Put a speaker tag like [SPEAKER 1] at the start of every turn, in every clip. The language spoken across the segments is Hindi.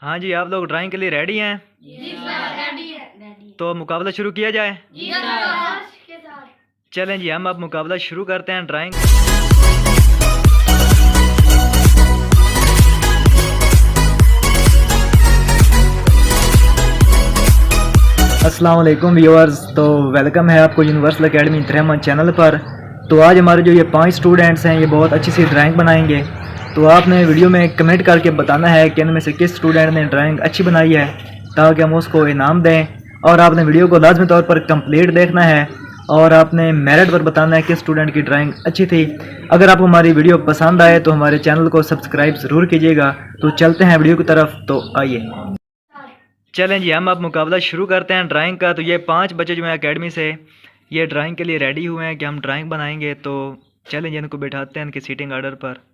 [SPEAKER 1] हाँ जी, आप लोग ड्राइंग के लिए रेडी हैं?
[SPEAKER 2] जी सर, रेडी है।
[SPEAKER 1] तो मुकाबला शुरू किया जाए।
[SPEAKER 2] जी सर।
[SPEAKER 1] चलें जी, हम अब मुकाबला शुरू करते हैं ड्राइंग। अस्सलाम वालेकुम व्यूअर्स, तो वेलकम है आपको यूनिवर्सल एकेडमी ड्रामा चैनल पर। तो आज हमारे जो ये 5 स्टूडेंट्स हैं ये बहुत अच्छी सी ड्राइंग बनाएंगे। तो आपने वीडियो में कमेंट करके बताना है कि इनमें से किस स्टूडेंट ने ड्राइंग अच्छी बनाई है, ताकि हम उसको इनाम दें। और आपने वीडियो को लाजमी तौर पर कंप्लीट देखना है और आपने मेरिट पर बताना है कि स्टूडेंट की ड्राइंग अच्छी थी। अगर आपको हमारी वीडियो पसंद आए तो हमारे चैनल को सब्सक्राइब ज़रूर कीजिएगा। तो चलते हैं वीडियो की तरफ, तो आइए। चलें जी, हम अब मुकाबला शुरू करते हैं ड्राइंग का। तो ये 5 बच्चे जो हैं एकेडमी से, ये ड्राइंग के लिए रेडी हुए हैं कि हम ड्राइंग बनाएंगे। तो चलें जी, इनको बैठाते हैं इनके सीटिंग ऑर्डर पर।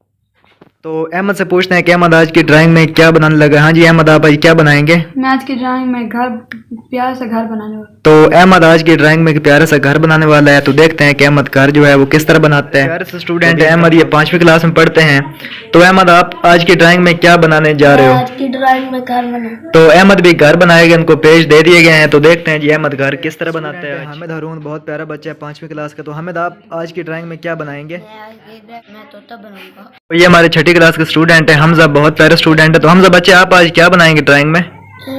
[SPEAKER 1] तो अहमद से पूछते हैं कि अहमद आज की ड्राइंग में क्या बनाने लगा। हाँ जी अहमद, आप आज क्या बनाएंगे?
[SPEAKER 3] मैं आज की ड्राइंग में प्यारा सा घर बनाने वाला।
[SPEAKER 1] तो अहमद आज की ड्राइंग में प्यारा सा घर बनाने वाला है। तो देखते हैं कि अहमद घर जो है वो किस तरह बनाता है। प्यारे से स्टूडेंट है अहमद, ये 5वीं क्लास में पढ़ते हैं। तो अहमद, आप आज की ड्राइंग में क्या बनाने जा रहे हो?
[SPEAKER 2] आज की ड्राइंग में घर बना।
[SPEAKER 1] तो अहमद भी घर बनाएगा, इनको पेज दे दिए गए हैं। तो देखते हैं जी अहमद घर किस तरह बनाता है। हामिद हारून बहुत प्यारा बच्चा है 5वीं क्लास का। तो हामिद, आप आज की ड्राइंग में क्या बनाएंगे?
[SPEAKER 2] मैं तोता बनाऊंगा।
[SPEAKER 1] तो ये हमारे 6ठी क्लास के स्टूडेंट है हमजा, बहुत प्यारा स्टूडेंट है। तो हमजा बच्चे, आप आज क्या बनाएंगे ड्राइंग में?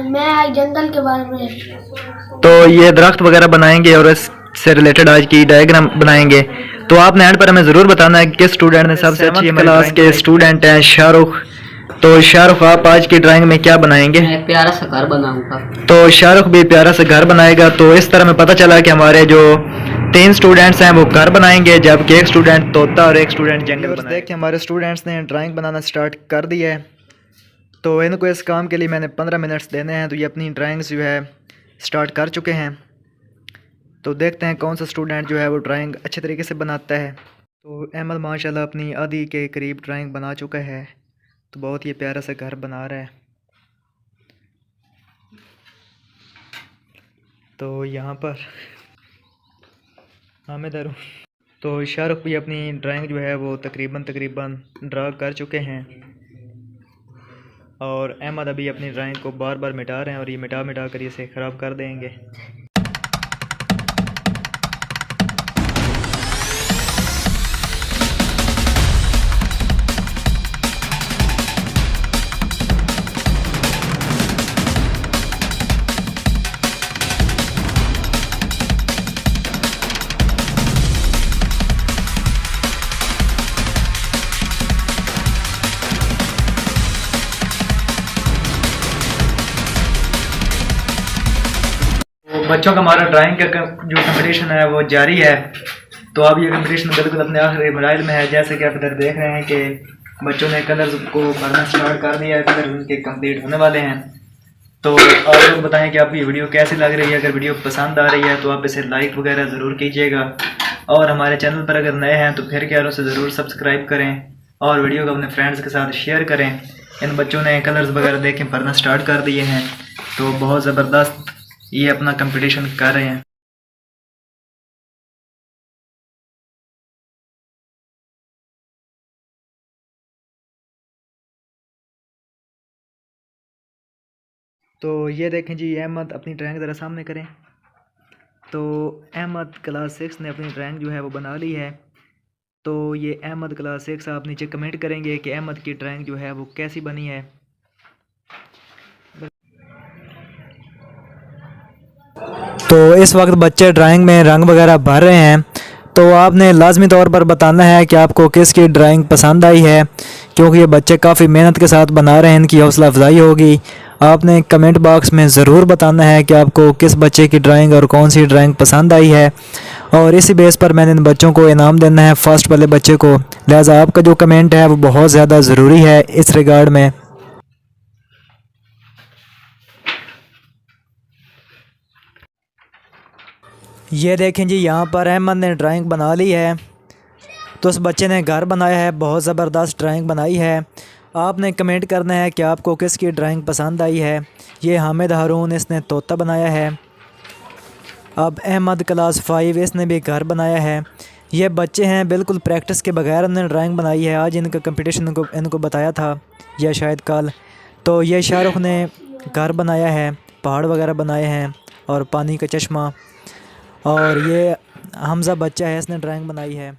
[SPEAKER 2] मैं आज जंगल के बारे में।
[SPEAKER 1] तो ये दरख्त वगैरह बनाएंगे और इससे रिलेटेड आज की डायग्राम बनाएंगे। तो आपने एंड पर हमें ज़रूर बताना है कि किस स्टूडेंट ने सबसे अच्छी क्लास के स्टूडेंट हैं शाहरुख। तो शाहरुख, आप आज की ड्राइंग में क्या बनाएंगे?
[SPEAKER 4] मैं प्यारा सा घर बनाऊंगा।
[SPEAKER 1] तो शाहरुख भी प्यारा सा घर बनाएगा। तो इस तरह में पता चला कि हमारे जो 3 स्टूडेंट्स हैं वो घर बनाएंगे, जबकि एक स्टूडेंट तोता और एक स्टूडेंट जंगल बनाएगा। देखिए हमारे स्टूडेंट्स ने ड्राइंग बनाना स्टार्ट कर दिया है। तो इनको इस काम के लिए मैंने 15 मिनट्स देने हैं। तो ये अपनी ड्राइंग्स जो है स्टार्ट कर चुके हैं। तो देखते हैं कौन सा स्टूडेंट जो है वो ड्राइंग अच्छे तरीके से बनाता है। तो अहमद माशाल्लाह अपनी आधी के करीब ड्राइंग बना चुका है। तो बहुत ही प्यारा सा घर बना रहा है। तो यहाँ पर हामिद हारून, तो शाहरुख भी अपनी ड्राइंग जो है वो तकरीबन ड्रा कर चुके हैं। और अहमद अभी अपनी ड्राइंग को बार बार मिटा रहे हैं और ये मिटा कर इसे ख़राब कर देंगे। बच्चों का हमारा ड्राइंग का जो कंपटीशन है वो जारी है। तो अब ये कंपटीशन बिल्कुल अपने आखिरी मराइल में है। जैसे कि आप इधर देख रहे हैं कि बच्चों ने कलर्स को भरना स्टार्ट कर दिया है, कलर उनके कंप्लीट होने वाले हैं। तो आप लोग बताएं कि आपकी वीडियो कैसी लग रही है। अगर वीडियो पसंद आ रही है तो आप इसे लाइक वगैरह ज़रूर कीजिएगा। और हमारे चैनल पर अगर नए हैं तो फिर क्या उसे ज़रूर सब्सक्राइब करें और वीडियो को अपने फ्रेंड्स के साथ शेयर करें। इन बच्चों ने कलर्स वगैरह देखें भरना स्टार्ट कर दिए हैं। तो बहुत ज़बरदस्त ये अपना कंपटीशन कर रहे हैं। तो ये देखें जी, अहमद अपनी ड्राइंग ज़रा सामने करें। तो अहमद क्लास 6 ने अपनी ड्राइंग जो है वो बना ली है। तो ये अहमद क्लास 6, आप नीचे कमेंट करेंगे कि अहमद की ड्राइंग जो है वो कैसी बनी है। तो इस वक्त बच्चे ड्राइंग में रंग वगैरह भर रहे हैं। तो आपने लाजमी तौर पर बताना है कि आपको किसकी ड्राइंग पसंद आई है, क्योंकि ये बच्चे काफ़ी मेहनत के साथ बना रहे हैं, इनकी हौसला अफजाई होगी। आपने कमेंट बॉक्स में ज़रूर बताना है कि आपको किस बच्चे की ड्राइंग और कौन सी ड्राइंग पसंद आई है। और इसी बेस पर मैंने इन बच्चों को इनाम देना है, फर्स्ट वाले बच्चे को। लिहाजा आपका जो कमेंट है वो बहुत ज़्यादा ज़रूरी है इस रिगार्ड में। ये देखें जी, यहाँ पर अहमद ने ड्राइंग बना ली है। तो उस बच्चे ने घर बनाया है, बहुत ज़बरदस्त ड्राइंग बनाई है। आपने कमेंट करना है कि आपको किसकी ड्राइंग पसंद आई है। ये हामिद हारून, इसने तोता बनाया है। अब अहमद क्लास 5, इसने भी घर बनाया है। ये बच्चे हैं बिल्कुल प्रैक्टिस के बगैर उन्होंने ड्राइंग बनाई है। आज इनका कंपटीशन इनको बताया था या शायद कल। तो ये शाहरुख ने घर बनाया है, पहाड़ वगैरह बनाए हैं और पानी का चश्मा। और ये हमज़ा बच्चा है, इसने ड्राइंग बनाई है।